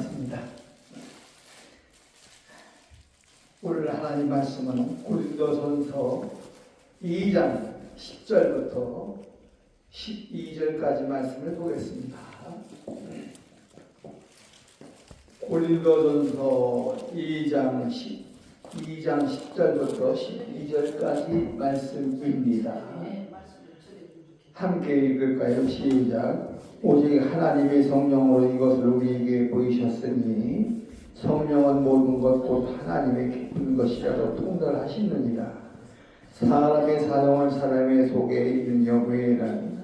반갑습니다. 오늘 하나님 말씀은 고린도전서 2장 10절부터 12절까지 말씀을 보겠습니다. 고린도전서 2장 10절부터 12절까지 말씀입니다. 함께 읽을까요? 시작. 오직 하나님의 성령으로 이것을 우리에게 보이셨으니 성령은 모든 것 곧 하나님의 깊은 것이라도 통달하시느니라. 사람의 사정을 사람의 속에 있는 여부에는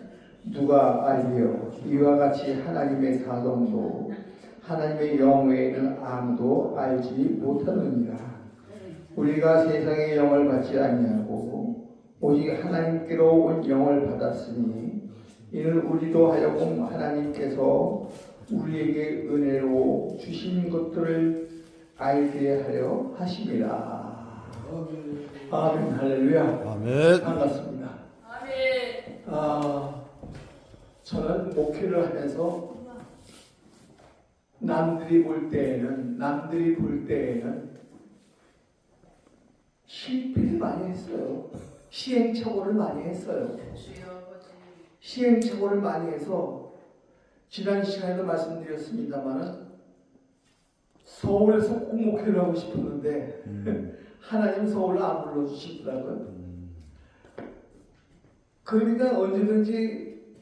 누가 알리요? 이와 같이 하나님의 사정도 하나님의 영 외에는 아무도 알지 못하느니라. 우리가 세상의 영을 받지 아니하고 오직 하나님께로 온 영을 받았으니 이는 우리도 하여금 하나님께서 우리에게 은혜로 주신 것들을 알게 하려 하심이라. 아멘. 할렐루야. 아멘. 반갑습니다. 아멘. 저는 목회를 하면서 남들이 볼 때에는 실패를 많이 했어요. 시행착오를 많이 했어요. 시행착오를 많이 해서 지난 시간에도 말씀드렸습니다만은 서울에서 꼭 목회를 하고 싶었는데 하나님 서울로 안 불러주시더라고요. 그러니까 언제든지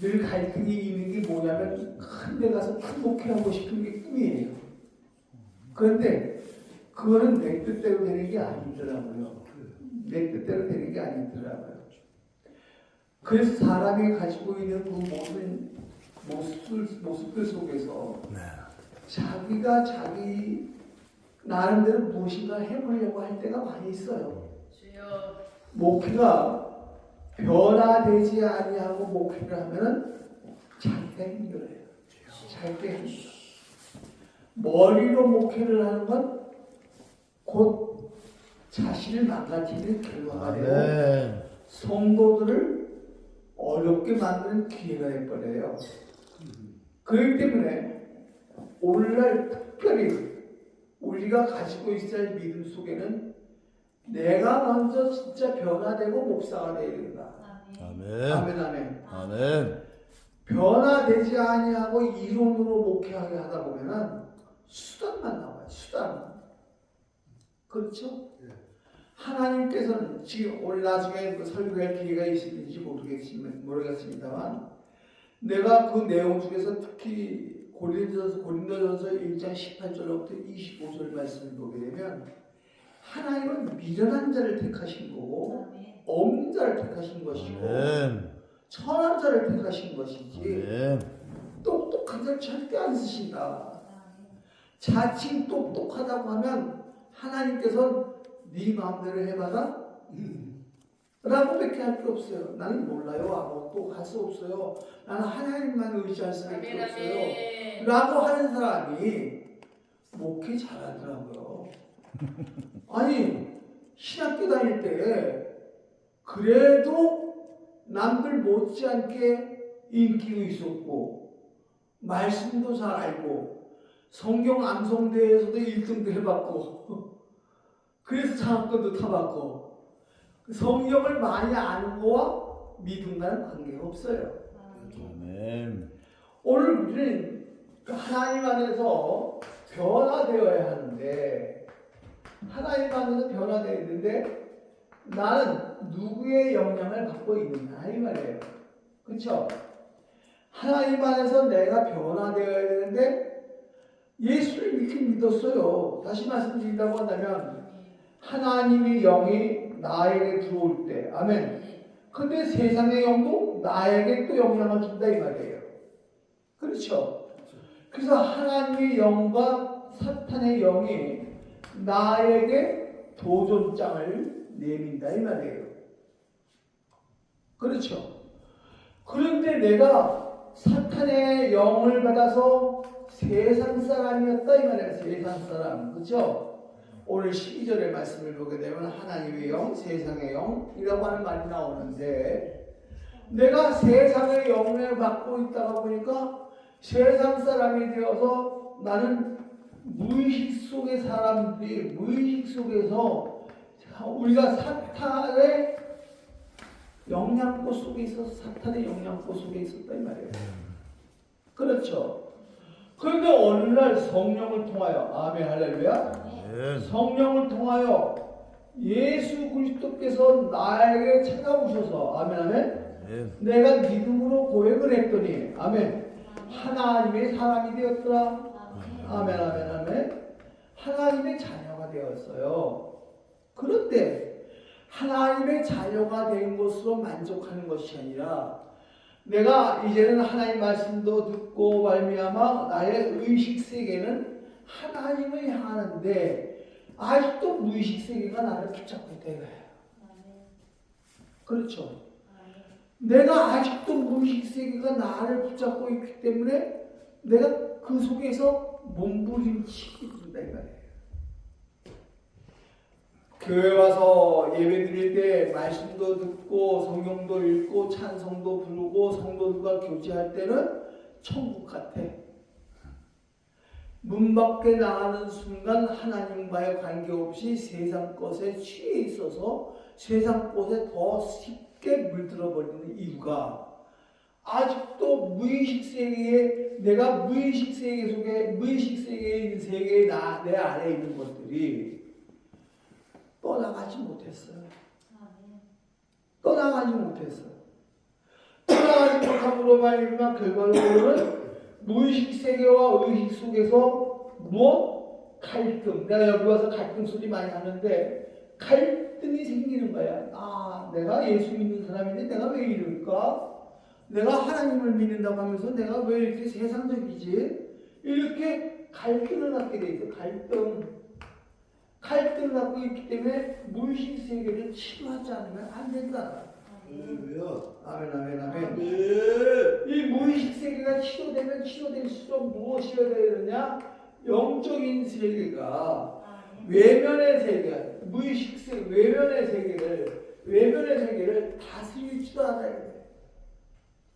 늘 갈등이 있는 게 뭐냐면 큰 데 가서 큰 목회하고 싶은 게 꿈이에요. 그런데 그거는 내 뜻대로 되는 게 아니더라고요. 내 뜻대로 되는 게 아니더라고요. 그래서 사람이 가지고 있는 그 모든 모습들 속에서 자기가 자기 나름대로 무엇인가 해보려고 할 때가 많이 있어요. 목회가 변화되지 아니하고 목회를 하면은 자기가 힘들어요. 자기가 힘들어요. 머리로 목회를 하는 건 곧 자신을 망가뜨리는 결과가 되고 성도들을 어렵게 만드는 기회가 돼버려요. 그렇기 때문에 오늘날 특별히 우리가 가지고 있어야 할 믿음 속에는 내가 먼저 진짜 변화되고 목사가 되어야 된다. 아멘. 아멘. 아멘. 아멘. 변화되지 아니하고 이론으로 목회하게 하다 보면은 수단만 나와요. 수단. 그렇죠? 하나님께서는 지금 오늘 나중에 설교할 기회가 있을지 모르겠습니다만 내가 그 내용 중에서 특히 고린도전서 1장 18절부터 25절 말씀을 보게 되면 하나님은 미련한 자를 택하신 거고 없는 자를 택하신 것이고 천한 자를 택하신 것이지 똑똑한 자를 절대 안 쓰신다. 자칭 똑똑하다고 하면 하나님께서는 네 마음대로 해봐라 라고 밖에 할 게 없어요. 나는 몰라요. 아무것도 할 수 없어요. 나는 하나님만 의지할 수밖에 없어요 라고 하는 사람이 목회 잘하더라고요. 아니 신학교 다닐 때 그래도 남들 못지않게 인기가 있었고 말씀도 잘 알고 성경 암송대회에서도 1등도 해봤고 그래서 장학금도 타봤고 성경을 많이 아는 거와 믿음과는 관계가 없어요. 아멘. 오늘 우리는 하나님 안에서 변화되어야 하는데 하나님 안에서 변화되어야 되는데 나는 누구의 영향을 받고 있느냐 이 말이에요. 그렇죠? 하나님 안에서 내가 변화되어야 되는데 예수를 믿긴 믿었어요. 다시 말씀드린다고 한다면 하나님의 영이 나에게 들어올 때 아멘. 근데 세상의 영도 나에게 또 영향을 준다 이 말이에요. 그렇죠? 그래서 하나님의 영과 사탄의 영이 나에게 도전장을 내민다 이 말이에요. 그렇죠? 그런데 내가 사탄의 영을 받아서 세상 사람이었다 이 말이에요. 세상 사람. 그렇죠? 오늘 12절의 말씀을 보게 되면 하나님의 영, 세상의 영이라고 하는 말이 나오는데 내가 세상의 영을 받고 있다가 보니까 세상 사람이 되어서 나는 무의식 속의 사람들이 무의식 속에서 우리가 사탄의 영향고 속에 있어서 사탄의 영향고 속에 있었다 이 말이에요. 그렇죠. 그런데 어느 날 성령을 통하여 아멘 할렐루야. 아멘. 성령을 통하여 예수 그리스도께서 나에게 찾아오셔서 아멘 아멘. 아멘. 내가 믿음으로 고백을 했더니 아멘 하나님의 사람이 되었더라. 아멘 아멘 아멘. 하나님의 자녀가 되었어요. 그런데 하나님의 자녀가 된 것으로 만족하는 것이 아니라 내가 이제는 하나님 말씀도 듣고 말미암아 나의 의식 세계는 하나님을 향하는데 아직도 무의식 세계가 나를 붙잡고 있다 이거예요. 그렇죠. 내가 아직도 무의식 세계가 나를 붙잡고 있기 때문에 내가 그 속에서 몸부림치고 있다 이거예요. 교회 와서 예배 드릴 때 말씀도 듣고 성경도 읽고 찬송도 부르고 성도들과 교제할 때는 천국 같아. 문 밖에 나가는 순간 하나님과의 관계없이 세상 것에 취해 있어서 세상 것에 더 쉽게 물들어 버리는 이유가 아직도 무의식 세계에 내가 무의식 세계 속에 무의식 세계에 있는 세계에 내 안에 있는 것들이 떠나가지 못했어요. 떠나가지 못했어요. 떠나가지 못함으로 말미암아 결과적으로는 무의식 세계와 의식 속에서 무엇? 갈등. 내가 여기 와서 갈등 소리 많이 하는데 갈등이 생기는 거야. 아, 내가 예수 믿는 사람인데 내가 왜 이럴까? 내가 하나님을 믿는다고 하면서 내가 왜 이렇게 세상적이지? 이렇게 갈등을 갖게 돼 있어. 갈등을 갖고 있기 때문에 무의식 세계를 치료하지 않으면 안 된다. 아멘 아멘 아멘. 이 무의식 세계가 치료되면 치료될수록 무엇이 되어야 되느냐? 영적인 세계가 외면의 세계, 무의식 세계, 외면의 세계를 다스릴 줄 알아야 돼.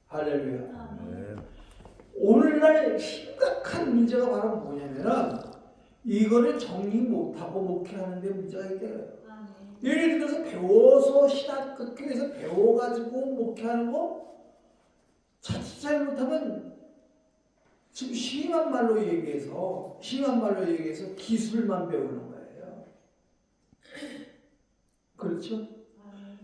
할렐루야. 오늘날 심각한 문제가 바로 뭐냐면은 이거를 정리 못하고 목회하는 데 문제가 있대요. 예를 들어서 배워서 신학교에서 배워가지고 목회하는 거 자칫 잘못하면 지금 심한 말로 얘기해서 기술만 배우는 거예요. 그렇죠?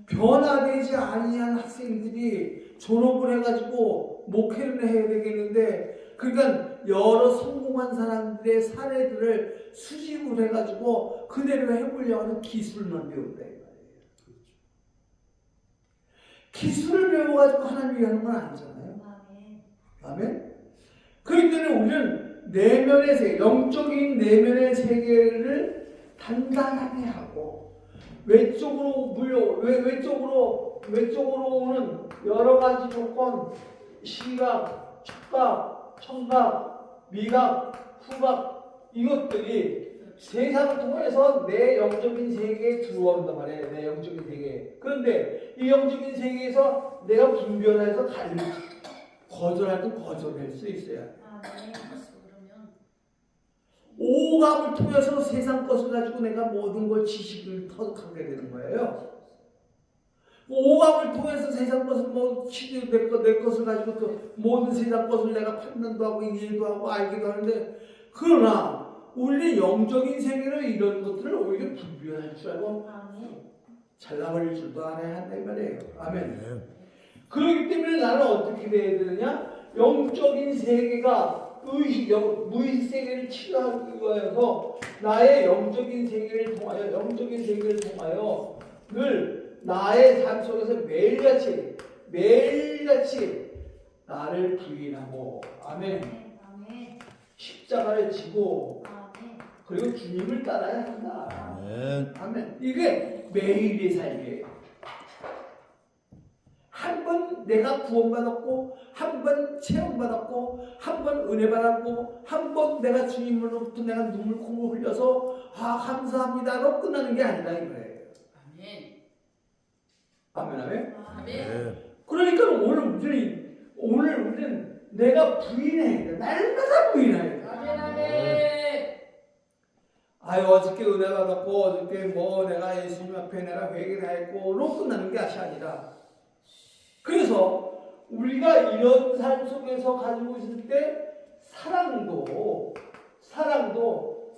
변화되지 아니한 학생들이 졸업을 해가지고 목회를 해야 되겠는데 그러니까 여러 성공한 사람들의 사례들을 수집을 해가지고 그대로 해보려고 하는 기술만 배운다 이 말이에요. 기술을 배워가지고 하나님이 하는 건 아니잖아요. 아멘. 그렇기 때문에 우리는 내면의 세계, 영적인 내면의 세계를 단단하게 하고 외적으로 오는 여러 가지 조건, 시각, 촉각, 청각, 미각, 후각 이것들이 세상을 통해서 내 영적인 세계에 들어온단 말이에요. 내 영적인 세계에. 그런데 이 영적인 세계에서 내가 분별해서 거절할 때 거절할 수 있어요. 오감을 통해서 세상 것을 가지고 내가 모든 걸 지식을 터득하게 되는 거예요. 오감을 통해서 세상 것을 내 것을 가지고 또 모든 세상 것을 내가 판단도 하고 이해도 하고 알기도 하는데 그러나 우리는 영적인 세계로 이런 것들을 오히려 분별할 줄 알고 잘라버릴 줄도 알아야 한다 이 말이에요. 아멘. 그렇기 때문에 나는 어떻게 돼야 되느냐? 영적인 세계가 무의식 세계를 치료하기 위해서 나의 영적인 세계를 통하여 늘 나의 삶 속에서 매일같이 나를 부인하고 아멘. 십자가를 지고 그리고 주님을 따라야 한다. 아멘. 이게 매일의 삶이에요. 한 번 내가 구원받았고 한 번 체험받았고 한 번 은혜 받았고 한 번 내가 주님으로부터 내가 눈물 콩을 흘려서 감사합니다로 끝나는 게 아니다 이거예요. 아멘. 아멘. 아멘. 그러니까 오늘 우리는 내가 부인해야 돼. 날마다 부인해야 돼. 아멘 아멘. 아유 어저께 은혜 받았고 어저께 뭐 내가 예수님 앞에 내가 회개를 했고로 끝나는 게 아니라 그래서 우리가 이런 삶 속에서 가지고 있을 때 사랑도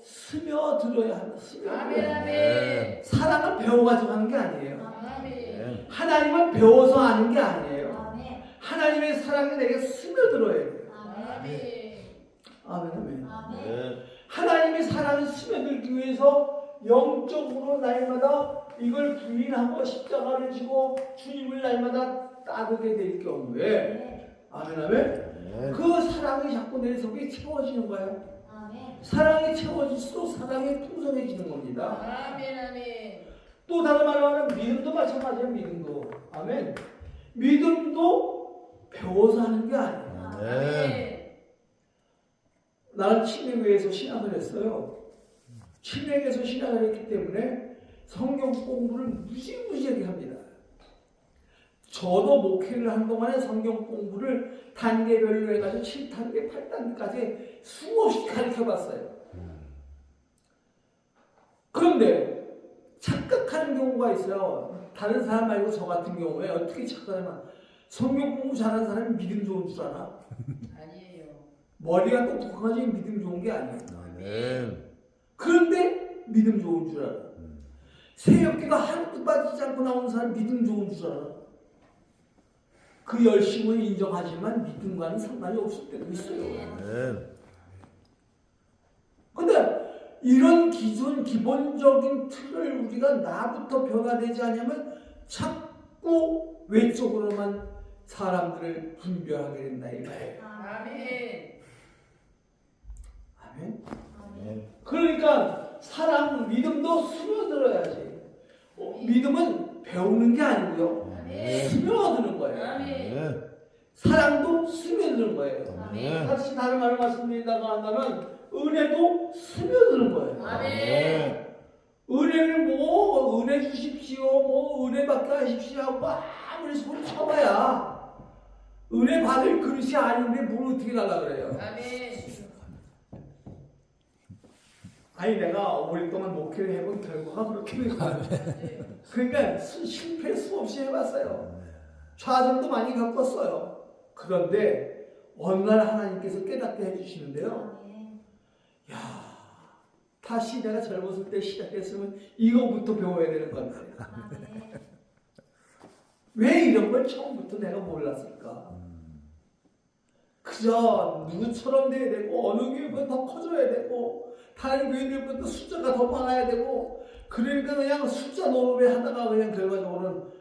스며들어야 한다. 아멘 아멘. 사랑은 배워가지고 하는 게 아니에요. 아멘. 하나님은 배워서 하는 게 아니에요. 아멘. 하나님의 사랑이 내게 스며들어야 돼요. 아멘. 아멘. 아멘. 하나님의 사랑이 스며들기 위해서 영적으로 날마다 이걸 부인하고 십자가를 지고 주님을 날마다 따르게 될 경우에 아멘. 그 사랑이 자꾸 내 속에 채워지는 거예요. 아멘. 사랑이 채워질수록 사랑이 풍성해지는 겁니다. 아멘 아멘. 또 다른 말로 하면 믿음도 마찬가지예요. 믿음도. 아멘. 믿음도 배워서 하는 게 아니에요. 아멘. 나는 친행교에서 신학을 했어요. 친행에서 신학을 했기 때문에 성경 공부를 무지무지하게 합니다. 저도 목회를 한 동안에 성경 공부를 단계별로 해가지고 7단계, 8단계까지 수없이 가르쳐봤어요. 그런데 착각하는 경우가 있어요. 다른 사람 말고 저 같은 경우에 어떻게 착각하냐면 성경 공부 잘하는 사람이 믿음 좋은 줄 알아. 아니에요. 머리가 똑똑하지 믿음 좋은 게 아니에요. 아멘. 그런데 믿음 좋은 줄 알아. 새벽기가 하루도 빠지지 않고 나오는 사람 믿음 좋은 줄 알아. 그 열심을 인정하지만 믿음과는 상관이 없을 때도 있어요. 아멘. 근데 이런 기본적인 틀을 우리가 나부터 변화되지 않으면 자꾸 외적으로만 사람들을 분별하게 된다 이거예요. 아멘. 아멘. 아멘. 그러니까 사랑, 믿음도 스며들어야지. 믿음은 배우는 게 아니고요. 아멘. 스며드는 거예요. 아멘. 사랑도 스며드는 거예요. 아멘. 다시 다른 말을 말씀드린다고 한다면 은혜도 스며드는 거예요. 아멘. 은혜를 뭐 은혜 주십시오, 뭐 은혜 받게 하십시오 하고 아무리 소리 쳐봐야 은혜 받을 그릇이 아닌데 뭘 어떻게 달라 그래요? 아멘. 아니 내가 오랫동안 목회를 해본 결과가 그렇게 된 거예요. 그러니까 실패 수없이 해봤어요. 좌절도 많이 겪었어요. 그런데 어느 날 하나님께서 깨닫게 해주시는데요. 아멘. 야, 다시 내가 젊었을 때 시작했으면 이거부터 배워야 되는 건데 아멘. 왜 이런 걸 처음부터 내가 몰랐을까? 그저 누구처럼 돼야 되고 어느 교회보다 더 커져야 되고 다른 교회들보다 숫자가 더 많아야 되고 그러니까 그냥 숫자 노름에 하다가 그냥 결과적으로는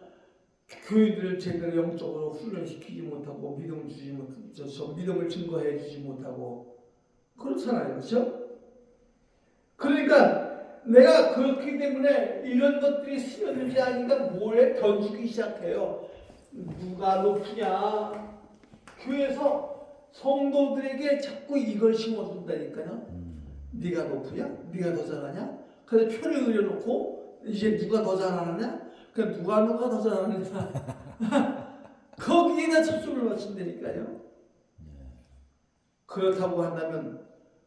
교회들을 제대로 영적으로 훈련시키지 못하고 믿음을 주지 못하고 저 믿음을 증거해 주지 못하고 그렇잖아요. 그렇죠? 그러니까 내가 그렇기 때문에 이런 것들이 스며들지 않으니까 뭐에 던지기 시작해요. 누가 높으냐? 교회에서 성도들에게 자꾸 이걸 심어준다니까요. 네가 높으냐? 네가 더 잘하냐? 그래서 표를 그려놓고 이제 누가 더 잘하느냐? 그러니까 누가 더 잘하느냐? 거기에다 초점을 맞춘다니까요. 그렇다고 한다면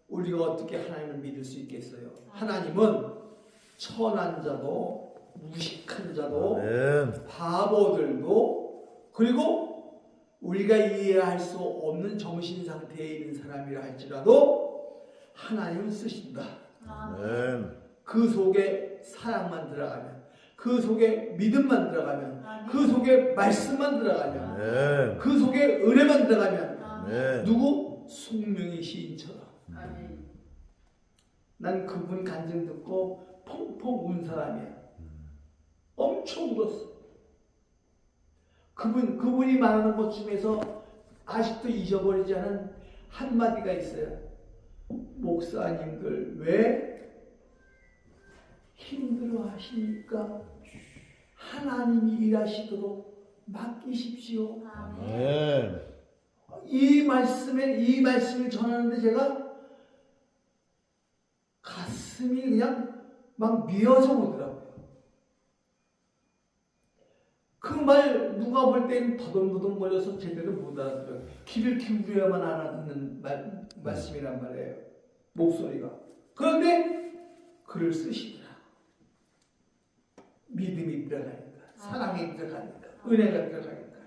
우리가 어떻게 하나님을 믿을 수 있겠어요? 하나님은 천한 자도 무식한 자도 아멘. 바보들도 그리고 우리가 이해할 수 없는 정신 상태에 있는 사람이라 할지라도 하나님은 쓰신다. 아멘. 그 속에 사랑만 들어가면, 그 속에 믿음만 들어가면, 아멘. 그 속에 말씀만 들어가면, 아멘. 그 속에 은혜만 들어가면 아멘. 누구? 송명의 시인처럼 아멘. 난 그분 간증 듣고 펑펑 운 사람이야. 엄청 울었어. 그분이 말하는 것 중에서 아직도 잊어버리지 않은 한마디가 있어요. 목사님들 왜 힘들어 하시니까 하나님이 일하시도록 맡기십시오. 아멘. 아멘. 이 말씀을 전하는데 제가 가슴이 그냥 막 미어져 오더라고요. 그 말 누가 볼 땐 더듬더듬거려서 제대로 못 알아들어요. 귀를 기울여야만 알아듣는 말씀이란 말이에요. 목소리가. 그런데 글을 쓰시더라. 믿음이 들어가니까, 사랑이 들어가니까, 은혜가 들어가니까.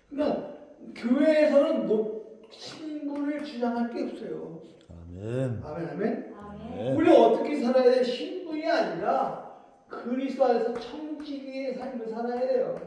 그러니까 교회에서는 신분을 주장할 게 없어요. 아멘. 아멘, 아멘. 아멘. 우리 어떻게 살아야 돼? 신분이 아니라 그리스도 안에서 청지기의 삶을 살아야 돼요.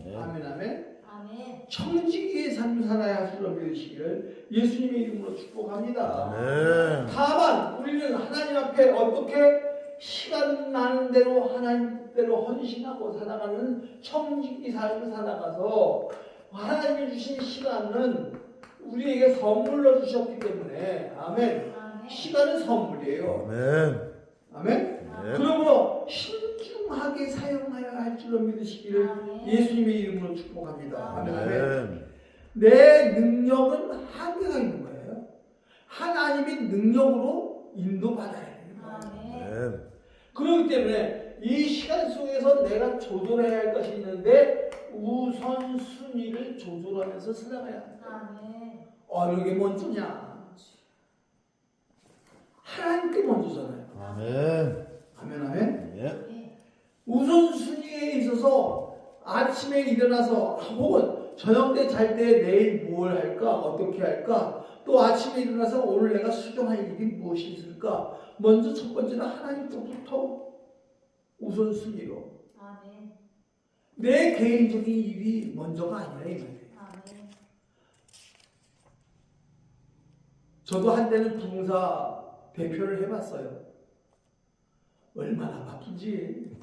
네. 아멘, 아멘. 아멘. 청지기의 삶을 살아야 할 줄로 믿으시기를 예수님의 이름으로 축복합니다. 아멘. 다만 우리는 하나님 앞에 어떻게 시간 나는 대로 하나님 뜻대로 헌신하고 살아가는 청지기 삶을 살아가서 하나님이 주신 시간은 우리에게 선물로 주셨기 때문에 아멘. 아멘. 시간은 선물이에요. 아멘. 아멘. 네. 그러므로 신중하게 사용하여야 할 줄로 믿으시기를 아멘. 예수님의 이름으로 축복합니다. 아멘. 아멘. 아멘. 내 능력은 한계가 있는 거예요. 하나님이 능력으로 인도받아야 되는 거예요. 아멘. 아멘. 그렇기 때문에 이 시간 속에서 내가 조절해야 할 것이 있는데 우선순위를 조절하면서 살아가야 합니다. 아멘. 어느 게 먼저냐? 하나님께 먼저잖아요. 아멘. 아멘, 아멘. 네. 우선순위에 있어서 아침에 일어나서 혹은 저녁 때 잘 때 내일 뭘 할까? 어떻게 할까? 또 아침에 일어나서 오늘 내가 수정할 일이 무엇이 있을까? 먼저 첫 번째는 하나님 쪽부터 우선순위로 아멘. 내 개인적인 일이 먼저가 아니라 이 말이에요. 아멘. 저도 한때는 부흥사 대표를 해봤어요. 얼마나 바쁜지.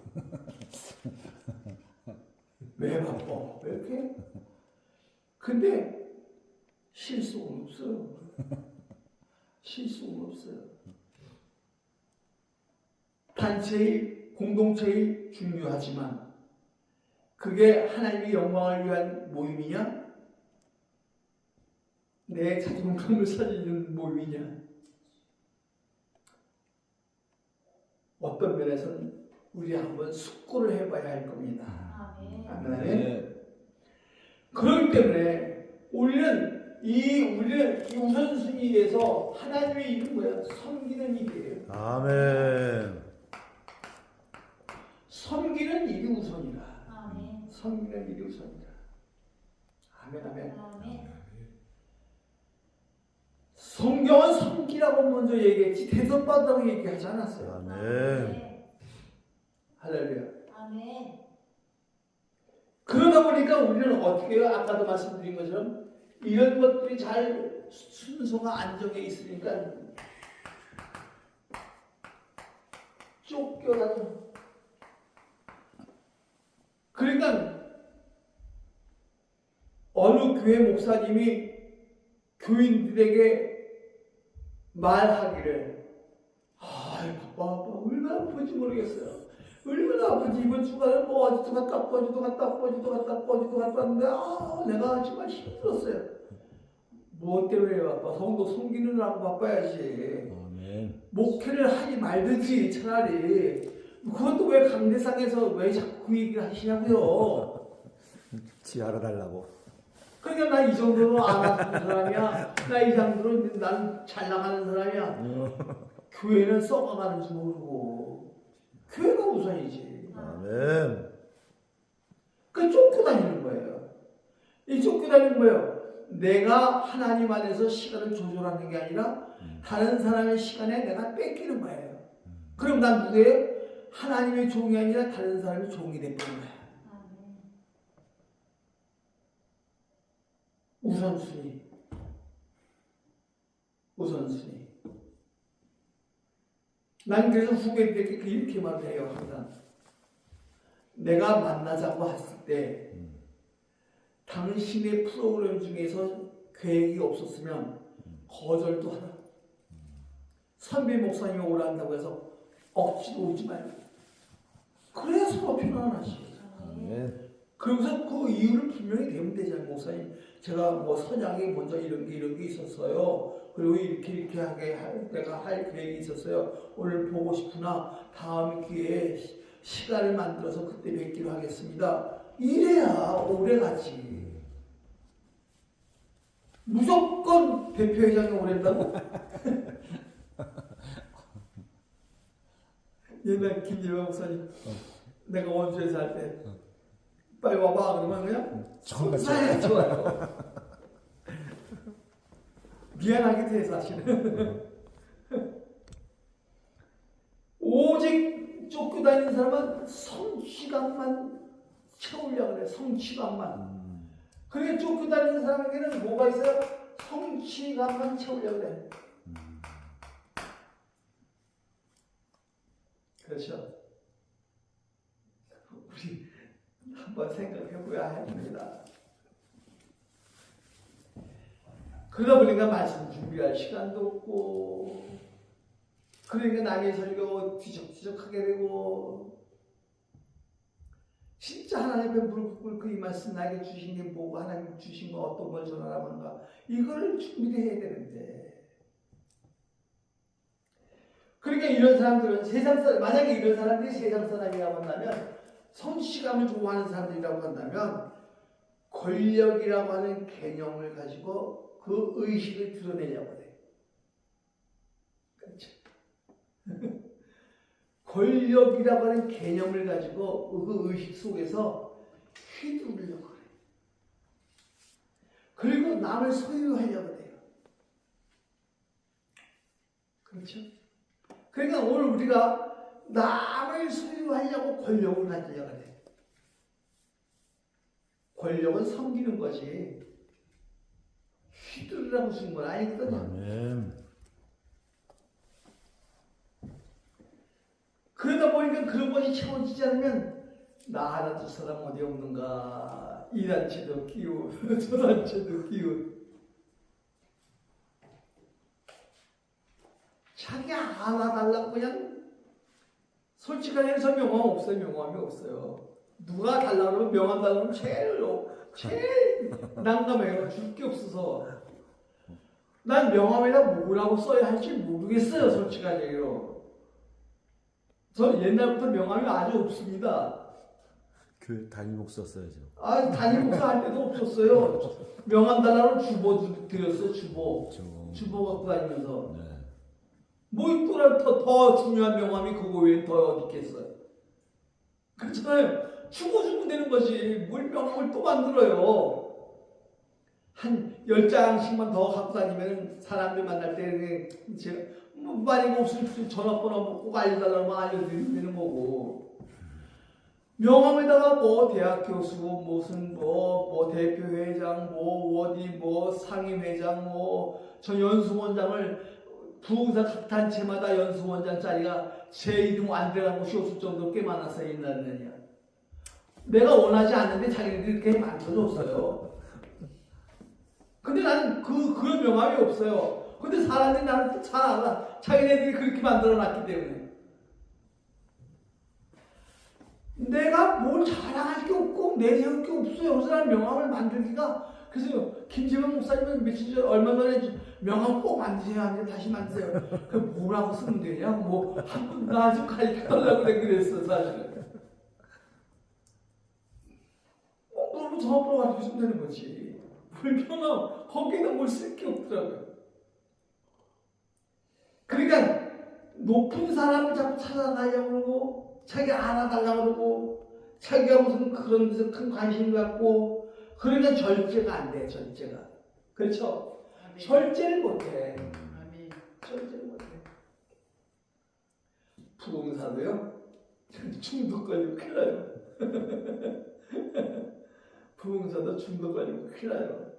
왜 바빠? 왜 이렇게? 근데 실수는 없어요. 실수는 없어요. 단체의, 공동체의 중요하지만 그게 하나님의 영광을 위한 모임이냐? 내 자존감을 살리는 모임이냐? 어떤 면에서는 우리 한번 숙고를 해봐야 할 겁니다. 아멘. 아멘. 네. 그렇기 때문에 우리는 이 우선순위에서 하나님의 일은 뭐야? 섬기는 일이에요. 아멘. 섬기는 일이 우선이라. 아멘. 섬기는 일이 우선이라. 아멘, 아멘. 아멘. 성경은 섬기라고 먼저 얘기했지 대접받다고 얘기하지 않았어요. 아멘. 할렐루야. 아멘. 그러다 보니까 우리는 어떻게 해요? 아까도 말씀드린 것처럼 이런 것들이 잘 순서가 안정해 있으니까 쫓겨나죠. 그러니까 어느 교회 목사님이 교인들에게 말하기를 바빠 얼마나 아픈지 모르겠어요. 얼마나 아픈지 이번 주간에 뭐 어디도 갔다 어디도 갔다 왔는데 내가 정말 힘들었어요. 무엇 때문에 바빠? 성도 섬기느라고 바빠야지. 아멘. 목회를 하지 말든지 차라리. 그것도 왜 강대상에서 왜 자꾸 그 얘기를 하시냐고요. 지 알아달라고. 그러니까 나 이 정도로 알아듣는 사람이야. 나 이 정도로 난 잘 나가는 사람이야. 교회는 썩어가는 줄 모르고 교회가 우선이지. 아멘. 그 쫓고 다니는 거예요. 이 쫓고 다니는 거예요. 내가 하나님 안에서 시간을 조절하는 게 아니라 다른 사람의 시간에 내가 뺏기는 거예요. 그럼 난 누구예요? 하나님의 종이 아니라 다른 사람의 종이 되는 거야. 아멘. 우선순위. 우선순위. 난 그래서 후배들에게 이렇게 말을 해요. 항상. 내가 만나자고 했을 때 당신의 프로그램 중에서 계획이 없었으면 거절도 하라. 선배 목사님이 오라 한다고 해서 억지로 오지 말고. 그래야 서로 편안하지. 아멘. 그러고서 그 이유를 분명히 대면 되잖아요. 목사님 제가 뭐 선양에 먼저 이런 게 있었어요. 그리고 이렇게 내가 할 계획이 있었어요. 오늘 보고 싶으나 다음 기회에 시간을 만들어서 그때 뵙기로 하겠습니다. 이래야 오래 가지. 무조건 대표회장이 오랜다고? 옛날 김재범 목사님 내가 원주에 살 때 빨리 와봐 그러면 그냥 처음 봤어요. 사야 좋아요. 미안하기도 해 사실은. 오직 쫓고 다니는 사람은 성취감만 채우려고 그래. 성취감만. 그러니까 쫓고 다니는 사람에게는 뭐가 있어요? 성취감만 채우려고 그래. 그렇죠? 우리 한번 생각해 봐야 합니다. 그러다 보니까 말씀 준비할 시간도 없고, 그러니까 남의 설교 뒤적뒤적하게 되고, 진짜 하나님 앞에 무릎 꿇고 이 말씀 나에게 주신 게 뭐고 하나님 주신 거 어떤 걸 전하라는가 이걸 준비해야 되는데, 그러니까 이런 사람들은 세상 사람, 만약에 이런 사람들이 세상 사람이라고 한다면, 성취감을 좋아하는 사람들이라고 한다면 권력이라고 하는 개념을 가지고 그 의식을 드러내려고 해. 그렇죠? 권력이라고 하는 개념을 가지고 그 의식 속에서 휘두르려고 그래. 그리고 남을 소유하려고 해요. 그렇죠? 그러니까 오늘 우리가 남을 소유하려고 권력을 가지려고 해. 권력은 섬기는 거지. 휘두르라고 주는 건 아니거든요. 아멘. 그러다 보니까 그런 것이 채워지지 않으면 나 하나 두 사람 어디 없는가. 이 단체도 끼우, 저 단체도 끼우. 자기 하나 달라고 그냥 솔직하게 해서 명함 없어요. 명함이 없어요. 누가 달라고 그러면 명함 달라고 그러면 제일 난감해요. 줄 게 없어서. 난 명함에다 뭐라고 써야 할지 모르겠어요. 솔직하게요. 저 옛날부터 명함이 아주 없습니다. 교회 담임 목사 써야죠. 아, 담임 목사 할 때도 없었어요. 명함 달라고 주보 드렸어요. 주보 갖고 다니면서. 네. 뭐 더 중요한 명함이 그거 외에 더 어디 있겠어요. 그렇잖아요. 주고 되는 거지. 뭘 명함을 또 만들어요. 한 10장씩만 더 갖고 다니면 사람들 만날 때 제가 뭐 만약 없으면 전화번호 꼭 알려달라고 알려드리면 되는 거고. 명함에다가 뭐 대학 교수 무슨 뭐 대표회장 뭐 어디 뭐 상임회장 뭐 저 연수원장을 부흥사 각 단체마다 연수원장 자리가 제 이름 안 들어간 곳이 없을 정도로 꽤 많았어요. 옛날에는요. 내가 원하지 않는데 자기네들이 이렇게 만들어줬어요. 근데 나는 그런 명함이 없어요. 근데 사람들이 나를 또 잘 알아. 자기네들이 그렇게 만들어놨기 때문에. 내가 뭘 자랑할 게 없고 내세울 게 없어요. 그래서 나는 명함을 만들기가. 그래서 김재범 목사님은 며칠 전 얼마 전에 명함 꼭 만드세요 하는데 다시 만드세요. 그 뭐라고 쓰면 되냐? 뭐 한 번 나 좀 가르쳐달라고 그랬어 사실은. 너무 전화번호 가지고 있으면 되는 거지. 불편함 거기다 뭘 쓸 게 없더라고요. 그러니까 높은 사람을 자꾸 찾아가려고 그러고 자기 알아달라고 그러고 자기가 무슨 그런 데서 큰 관심 갖고 그러니까 절제가 안 돼. 절제가. 그렇죠? 아멘. 절제를 못해. 아멘. 절제를 못해. 부흥사도요. 중독 걸리고 큰일 나요. 부흥사도 중독 걸리고 큰일 나요.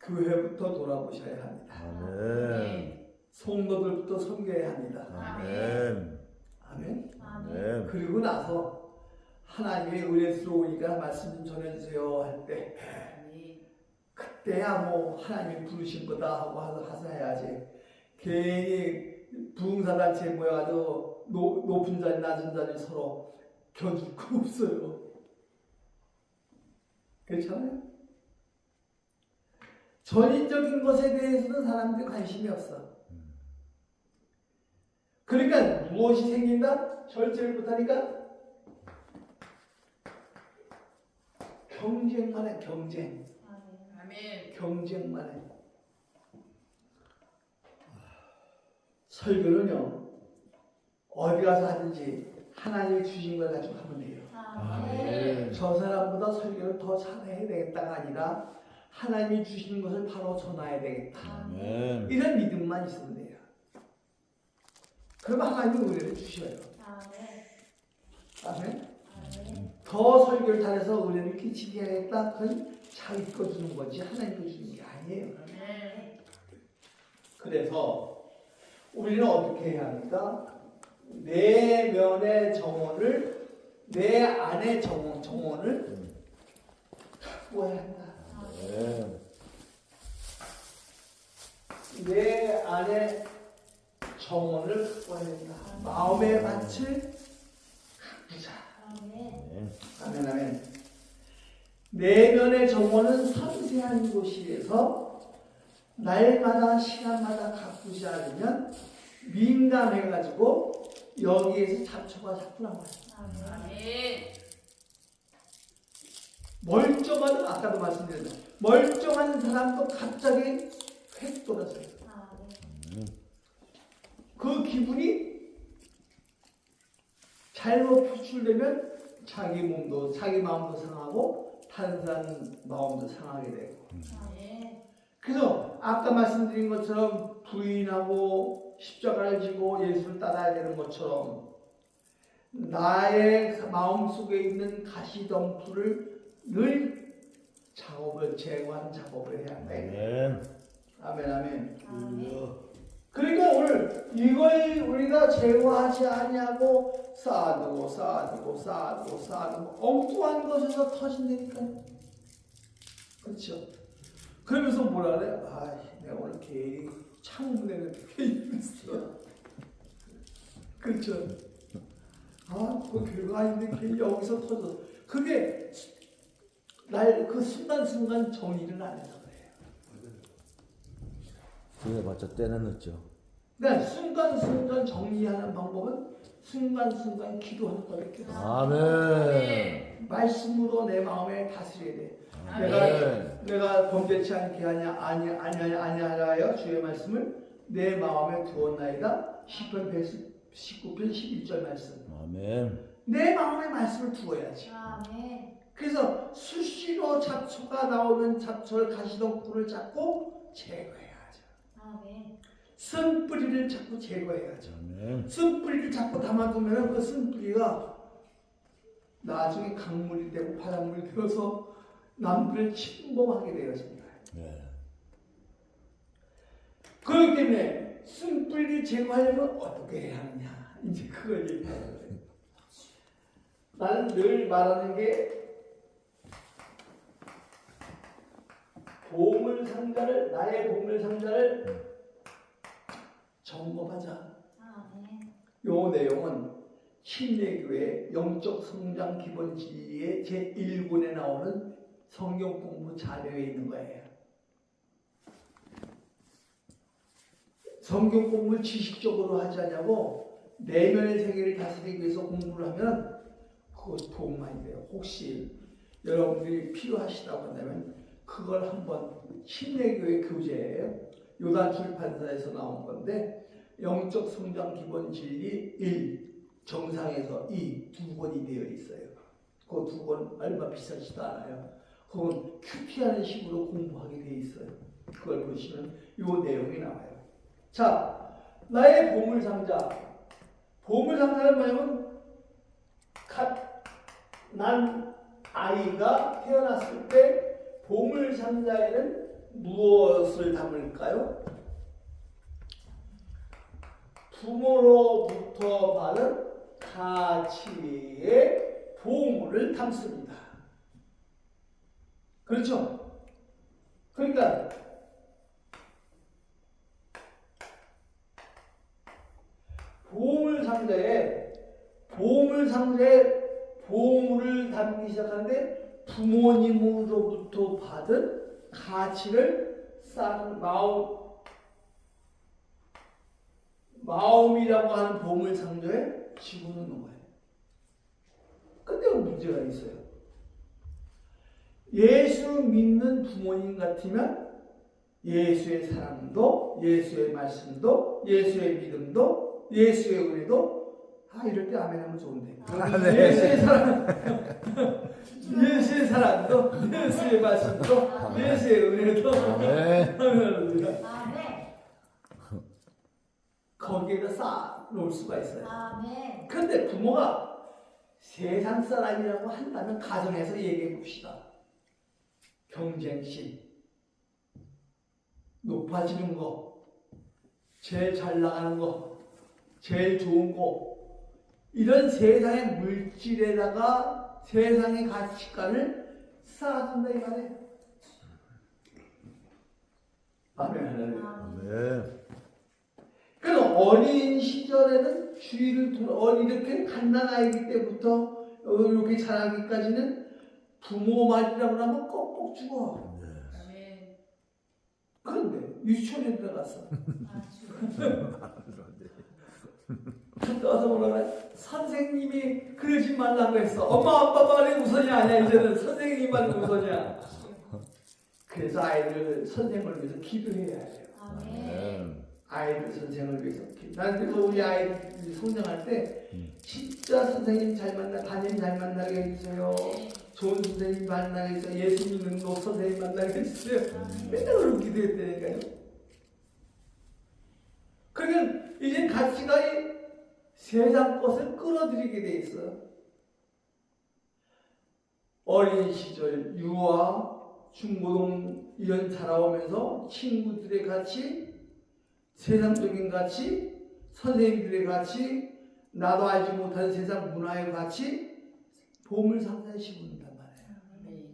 교회부터 돌아보셔야 합니다. 아멘. 성도들부터 섬겨야 합니다. 아멘. 아멘. 아멘. 그리고 나서 하나님의 은혜스러우니까 말씀 좀 전해주세요 할 때 그때야 뭐 하나님이 부르신 거다 하고 하서 해야지. 괜히 부흥사단체에 모여가지고 높은 자리 낮은 자리 서로 겨줄 거 없어요. 그렇잖아요? 전인적인 것에 대해서는 사람들이 관심이 없어. 그러니까 무엇이 생긴다? 절제를 못하니까 경쟁만 해, 경쟁. 아멘. 경쟁만 해. 설교는요, 어디 가서 하든지 하나님이 주신 걸 가지고 하면 돼요. 아멘. 저 사람보다 설교를 더 잘해야 되겠다가 아니라 하나님이 주신 것을 바로 전해야 되겠다. 아멘. 이런 믿음만 있으면 돼요. 그럼 하나님이 은혜를 주셔요. 아멘. 아멘. 아멘. 더 설교를 잘해서 은혜를 끼치게 하겠다. 그건 자기 거 주는 거지 하나님 거 주는 게 아니에요. 아멘. 그래서 우리는 어떻게 해야 합니까? 내면의 정원을 내 안의 정원을 구해야 한다. 아멘. 내 안에 정원을 구해야 된다. 마음의 밭을 가꾸자. 아멘. 아멘 아멘. 내면의 정원은 섬세한 곳이라서 날마다 시간마다 가꾸지 않으면 민감해가지고 여기에서 잡초가 자꾸 나와요. 아멘. 멀쩡한 아까도 말씀드렸죠. 멀쩡한 사람도 갑자기 획 돌아서요. 아멘. 그 기분이 잘못 표출되면 자기 몸도 자기 마음도 상하고 다른 사람 마음도 상하게 되고. 아멘. 그래서 아까 말씀드린 것처럼 부인하고 십자가를 지고 예수를 따라야 되는 것처럼 나의 마음속에 있는 가시덤불을 늘 제거하는 작업을 해야 돼. 아멘. 아멘 아멘. 아멘. 그러니까 오늘 이걸 우리가 제거하지 아니하고 쌓아두고 엉뚱한 것에서 터진다니까. 그렇죠? 그러면서 뭐라 그래? 아, 내가 오늘 괜히 창문에는 괜히 있어. 그렇죠? 아, 그거 별거 아닌데 괜히 여기서 터져. 그게 그 순간순간 정리를 안 해서 그래요. 그래봤자 때는 늦죠. 그러니까 순간순간 정리하는 방법은 순간순간 기도하는 거밖에 없어요. 아멘. 말씀으로 내 마음에 다스려야 돼. 아멘. 내가 범죄치 않게 아니하여 주의 말씀을 내 마음에 두었나이다. 시편 119편 11절 말씀. 아멘. 내 마음에 말씀을 두어야지. 아멘. 그래서 수시로 잡초가 나오는 잡초를 가시덤불을 잡고 제거해야죠. 아멘. 쓴뿌리를 자꾸 제거해야죠. 아멘. 쓴뿌리를 자꾸 담아두면 그 쓴뿌리가 나중에 강물이 되고 바닷물이 되어서 남들을 침범하게 되어집니다. 네. 그렇기 때문에 쓴뿌리를 제거하려면 어떻게 해야 하느냐, 이제 그걸 얘기하는 거예요. 나는 늘 말하는 게 나의 보물상자를 점검하자. 아멘. 요 내용은 침례교회 영적 성장 기본 진리의 제1권에 나오는 성경 공부 자료에 있는 거예요. 성경 공부를 지식적으로 하지 않냐고 내면의 세계를 다스리기 위해서 공부를 하면 그것 도움 많이 돼요. 혹시 여러분들이 필요하시다고 한다면 그걸 한번 침례교회 교재예요. 요단 출판사에서 나온 건데 영적 성장 기본 진리 1, 정상에서 2, 두 권이 되어 있어요. 그 두 권 얼마 비싸지도 않아요. 그건 큐티하는 식으로 공부하게 되어 있어요. 그걸 보시면 요 내용이 나와요. 자, 나의 보물상자. 보물상자는 뭐냐면 난 아이가 태어났을 때 보물상자에는 무엇을 담을까요? 부모로부터 받은 가치의 보물을 담습니다. 그렇죠? 그러니까 보물상자에 보물을 담기 시작하는데 부모님으로부터 받은 가치를 쌓는 마음이라고 하는 보물상자에 집어넣는 거예요. 근데 문제가 있어요. 예수 믿는 부모님 같으면 예수의 사랑도, 예수의 말씀도, 예수의 믿음도, 예수의 은혜도 이럴 때 아멘 하면 좋은데. 네. 예수의 사랑, 예수의 사랑도, 예수의 말씀도, 예수의 은혜도 네. 아멘. 아멘. 거기에다 쌓아 놓을 수가 있어요. 아멘. 그런데 부모가 세상 사람이라고 한다면 가정에서 얘기해 봅시다. 경쟁심, 높아지는 거, 제일 잘 나가는 거, 제일 좋은 거, 이런 세상의 물질에다가 세상의 가치관을 쌓아준다 이 말이에요. 아멘. 아멘. 그럼 어린 시절에는 주위를 이렇게 갓난아이기 때부터 이렇게 자라기까지는 부모 말이라고 하면 꼭꼭 죽어. 아멘. 그런데 유치원에 들어갔어. 갔다 와서 뭐라 그래? 선생님이 그러지 말라고 했어. 엄마 아빠 말이 우선이 아니야. 이제는 선생님 말이 우선이야. 그래서 아이들 선생님을 위해서 기도해야 해요. 아멘. 아이들 선생을 위해서. 난 그래서 우리 아이들이 성장할 때 진짜 선생님 잘 만나, 담임 잘 만나게 해주세요. 좋은 선생님 만나게 해주세요. 예수 믿는 너 선생님 만나게 해주세요. 맨날 그렇게 기도했다니까요. 그러면 이제 가치가 세상 것을 끌어들이게 돼 있어요. 어린 시절 유아, 중고등 이런 자라오면서 친구들의 가치, 세상적인 가치, 선생님들의 가치, 나도 알지 못한 세상 문화의 가치, 보물상자에 심는단 말이에요.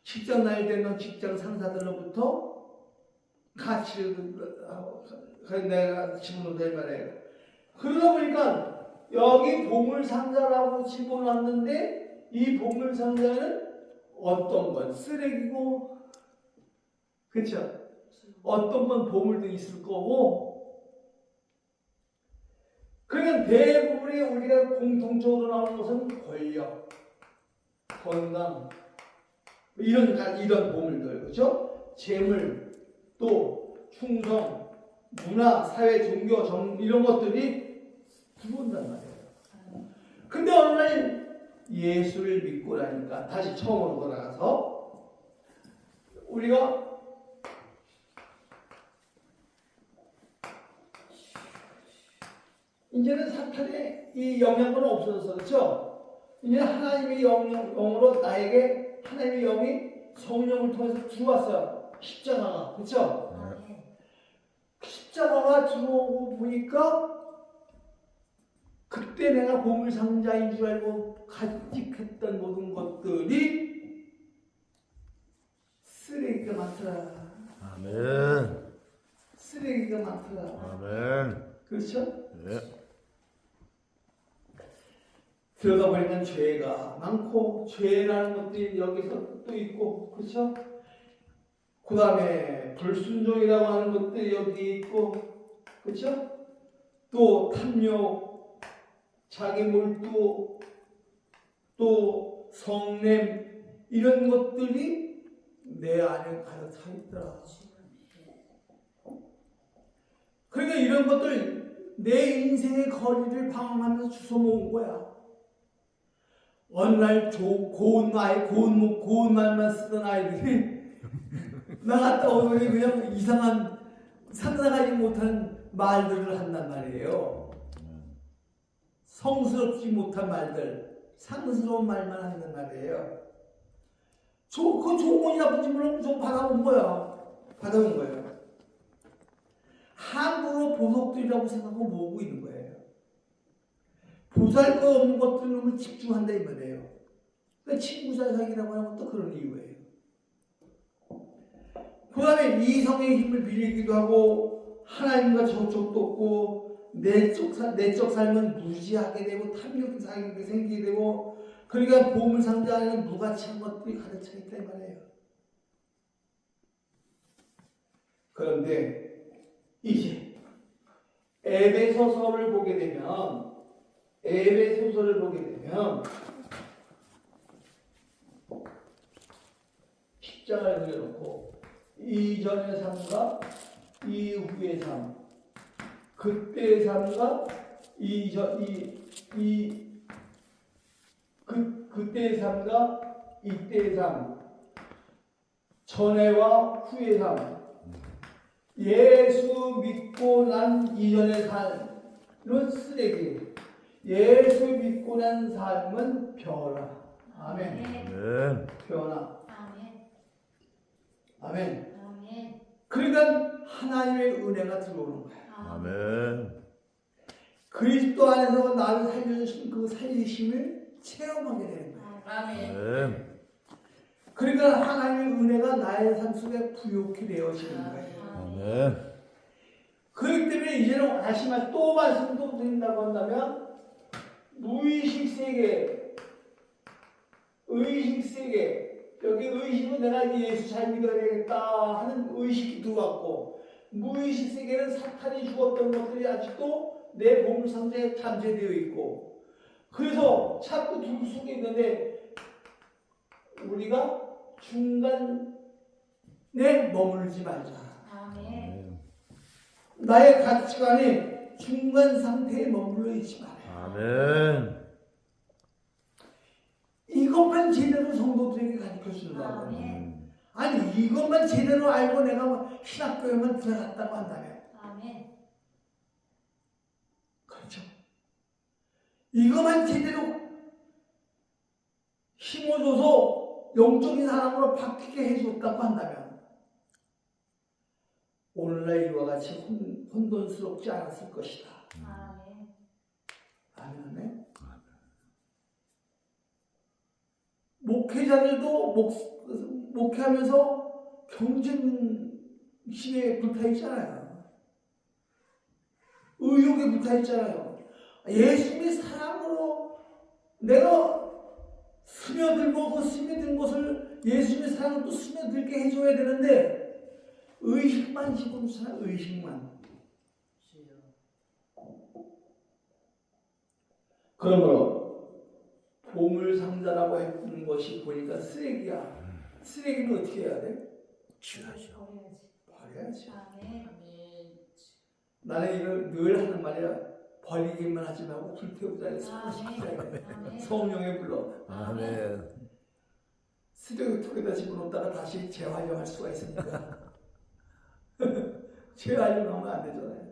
직장 다닐 때는 직장 상사들로부터 가치를 내가 집어넣는단 말이에요. 그러다 보니까 여기 보물상자라고 집어넣었는데 이 보물상자는 어떤 건 쓰레기고, 그렇죠? 어떤 건 보물도 있을 거고. 그러면 대부분의 우리가 공통적으로 나오는 것은 권력, 건강, 이런 보물들, 그렇죠? 재물, 또 충성, 문화, 사회, 종교, 이런 것들이 들어온단 말이에요. 근데 어느 날 예수를 믿고 나니까 다시 처음으로 돌아가서 우리가 이제는 사탄의 이 영향권은 없어졌어, 그렇죠? 이제 하나님의 영으로 나에게 하나님의 영이 성령을 통해서 들어왔어요. 십자가가, 그렇죠? 아멘. 십자가가 들어오고 보니까 그때 내가 보물상자인 줄 알고 간직했던 모든 것들이 쓰레기가 많더라. 아멘. 쓰레기가 많더라. 아멘. 그렇죠? 네. 그러다 보니까 죄가 많고, 죄라는 것들이 여기서 또 있고, 그렇죠? 그 다음에 불순종이라고 하는 것들이 여기 있고, 그렇죠? 또 탐욕, 자기 몰두, 또 성냄, 이런 것들이 내 안에 가득 차 있더라. 그러니까 이런 것들 내 인생의 거리를 방황하면서 주워 모은 거야. 어느 날 고운 말만 쓰던 아이들이 나갔다 오더니 그냥 이상한 상상하지 못한 말들을 한단 말이에요. 성스럽지 못한 말들, 상스러운 말만 한단 말이에요. 그 좋은 건지 나쁜지 몰라 좀 받아온 거예요. 함부로 보석들이라고 생각하고 모으고 있는 거예요. 보잘것없는 것들을 집중한다 이 말이에요. 그러니까 친구 잘 사귀라고 하는 것도 그런 이유예요. 그 다음에 이성의 힘을 빌리기도 하고, 하나님과 접촉도 없고, 내적 삶은 무지하게 되고, 탐욕이 생기게 되고, 그러니까 보물상자 안에는 무가치한 것들이 가득 차 있다 이 말이에요. 그런데 이제 에베소서를 보게 되면 십자가를 그려놓고 이전의 삶과 이후의 삶, 그때의 삶과 그때의 삶과 이때의 삶, 전에와 후의 삶, 예수 믿고 난 이전의 삶은 쓰레기, 예수 믿고 난 삶은 변화. 아멘. 아멘. 변화. 아멘. 아멘. 아멘. 그러니까 하나님의 은혜가 들어오는 거야. 아멘. 그리스도 안에서 나를 살려주신 그 살리심을 체험하게 되는 거야. 아멘. 아멘. 그러니까 하나님의 은혜가 나의 삶 속에 부욕히 되어지는 거예요. 아멘. 그렇기 때문에 이제는 다시 또 말씀도 드린다고 한다면 무의식 세계, 의식 세계, 여기 의식은 내가 예수 잘 믿어야 되겠다 하는 의식이 들어왔고, 무의식 세계는 사탄이 주었던 것들이 아직도 내 보물상자에 잠재되어 있고, 그래서 자꾸 둘 속에 있는데 우리가 중간에 머물지 말자. 아멘. 나의 가치관이 중간 상태에 머물러 있지 말아요. 아멘. 이것만 제대로 성도들에게 가르쳐 준다고. 아멘. 아니 이것만 제대로 알고 내가 신학교에만 들어갔다고 한다면, 아멘. 그렇죠. 이것만 제대로 심어줘서 영적인 사람으로 바뀌게 해줬다고 한다면 오늘날 이와 같이 혼돈스럽지 않았을 것이다. 아멘. 아멘. 목회자들도 목회하면서 경쟁심에 불타있잖아요. 의욕에 불타있잖아요. 예수님이 사랑으로 내가 스며들고 그 스며든 것을 예수님의 사랑을 또 스며들게 해줘야 되는데 의식만 집어넣잖아요. 의식만. 그러므로 보물상자라고 했던 것이 보니까 쓰레기야. 쓰레기는 어떻게 해야 돼? 취하죠. 버려야지. 아멘. 나는 이걸 늘 하는 말이야. 버리기만 하지 말고 불태우자. 아멘. 성령에 불러. 아멘. 쓰레기통에다 집어넣다가 다시 재활용할 수가 있으니까. 재활용하면 안 되잖아요.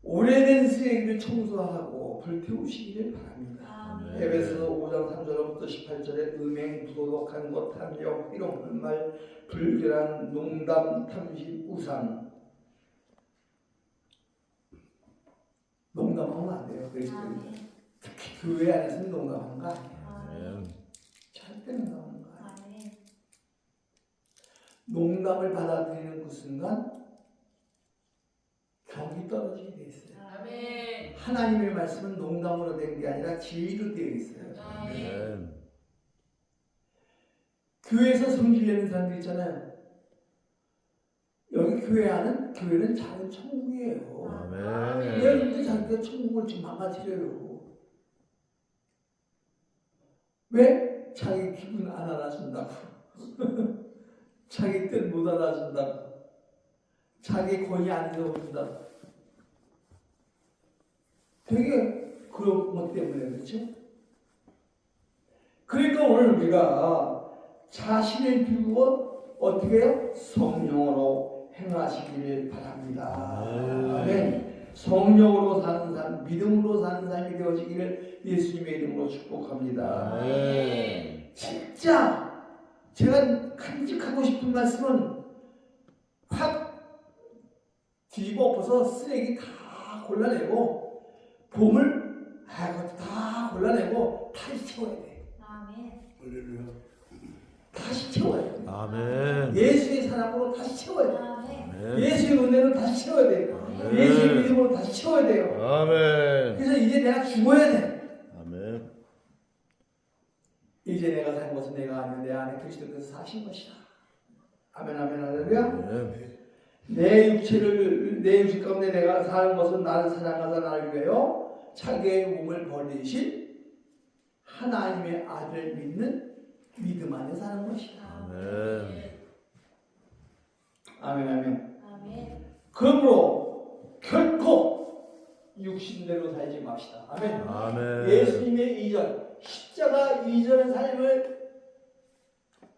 오래된 쓰레기를 청소하고 불태우시기를 바랍니다. 아멘. 에베소서 5장 3절부터 18절에 음행, 부도덕한 것, 탐욕, 희롱하는 말, 불결한 농담, 탐심, 우상. 농담하면 안 돼요. 그리스도인들. 특히 교회 안에서는 농담하는 거 아니에요. 아멘. 절대 농담하는 거 아니에요. 아멘. 농담을 받아들이는 그 순간 격이 떨어지게 돼 있어요. 아멘. 하나님의 말씀은 농담으로 된 게 아니라 진리로 되어 있어요. 아멘. 교회에서 성질내는 사람들 있잖아요. 여기 교회는 작은 천국이에요. 아멘. 왜 근데 자기가 천국을 지금 망가뜨려요? 왜? 자기 기분 안 알아준다고. 자기 뜻 못 알아준다고. 자기 권위 안 세워준다고. 되게 그런 것 때문에 그렇죠? 그러니까 오늘 우리가 자신을 비우고 어떻게 해요? 성령으로 행하시기를 바랍니다. 아멘. 성령으로 사는 삶, 믿음으로 사는 삶이 되어지기를 예수님의 이름으로 축복합니다. 아멘. 진짜 제가 간직하고 싶은 말씀은 확 뒤집어 엎어서 쓰레기 다 골라내고 보물 그것도 다 골라내고 다시 채워야 돼. 아멘. 다시 채워야 돼. 아멘. 예수의 사랑으로 다시 채워야 돼. 아멘. 예수의 은혜로 다시 채워야 돼요. 아멘. 예수의 믿음으로 다시 채워야 돼요. 아멘. 그래서 이제 내가 죽어야 돼. 아멘. 이제 내가 산 것은 내가 아니요 내 안에 그리스도께서 사신 것이다. 아멘 아멘 할렐루야. 아멘. 내 육체 가운데 내가 사는 것은 나를 사랑하사 나를 위하여 자기의 몸을 버리신 하나님의 아들을 믿는 믿음 안에 사는 것이다. 아멘. 아멘 아멘. 아멘. 그러므로 결코 육신대로 살지 맙시다. 아멘. 아멘. 예수님의 이전, 십자가 이전의 삶을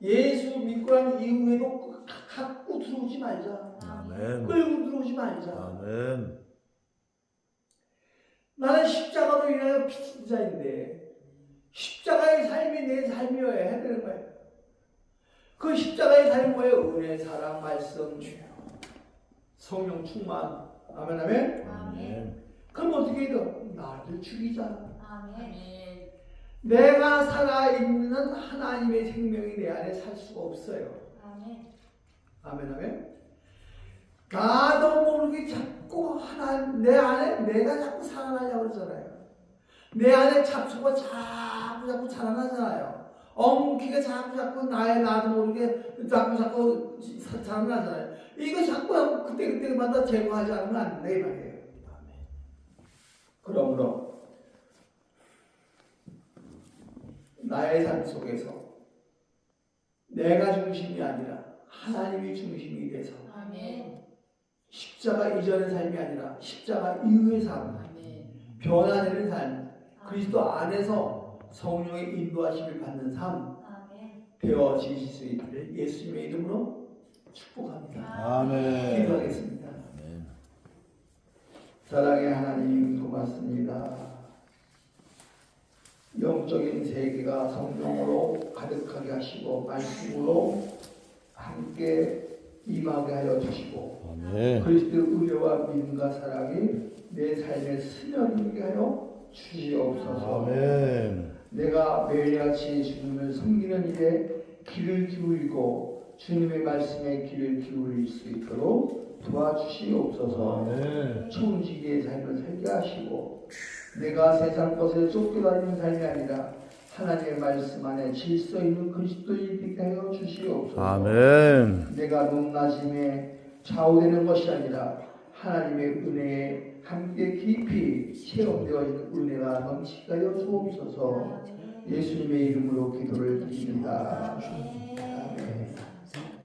예수 믿고 난 이후에도 갖고 들어오지 말자. 아멘. 끌고 들어오지 말자. 아멘. 나는 십자가로 인하여 빚진 자인데 십자가의 삶이 내 삶이어야 해야 되는 거예요. 그 십자가의 삶이 뭐예요? 은혜, 사랑, 말씀, 성령 충만. 아멘 아멘. 아멘. 그럼 어떻게 해야 돼? 나를 죽이자. 아멘. 내가 살아있는 하나님의 생명이 내 안에 살 수가 없어요. 아멘. 아멘 아멘. 나도 모르게 자꾸 내 안에 내가 자꾸 살아나려고 그러잖아요. 내 안에 잡초가 자꾸 자라나잖아요. 엉키가 자꾸 나도 모르게 자꾸 자라나잖아요. 이거 자꾸 그때마다 제거하지 않으면 안 돼 이 말이에요. 그러므로 나의 삶 속에서 내가 중심이 아니라 하나님이 중심이 돼서 아멘. 십자가 이전의 삶이 아니라 십자가 이후의 삶, 아멘. 변화되는 삶, 그리스도 안에서 성령의 인도하심을 받는 삶 아멘. 되어지실 수 있기를 예수님의 이름으로 축복합니다. 아멘. 기도하겠습니다. 아멘. 사랑의 하나님 고맙습니다. 영적인 세계가 성령으로 가득하게 하시고 말씀으로 함께 임하게 하여 주시고 아멘. 그리스도의 은혜와 믿음과 사랑이 내 삶에 스며들게 하여 주시옵소서. 아멘. 내가 매일같이 주님을 섬기는 일에 귀를 기울이고 주님의 말씀에 귀를 기울일 수 있도록 도와주시옵소서. 아멘. 충직의 삶을 살게 하시고 내가 세상 것에 쫓겨다니는 삶이 아니라 하나님의 말씀 안에 질서 있는 그리스도인이 되게 하여 주시옵소서. 아멘. 내가 높낮임에 좌우되는 것이 아니라 하나님의 은혜에 함께 깊이 체험되어 있는 은혜가 넘치게 하여 주옵소서. 예수님의 이름으로 기도를 드립니다. 아멘.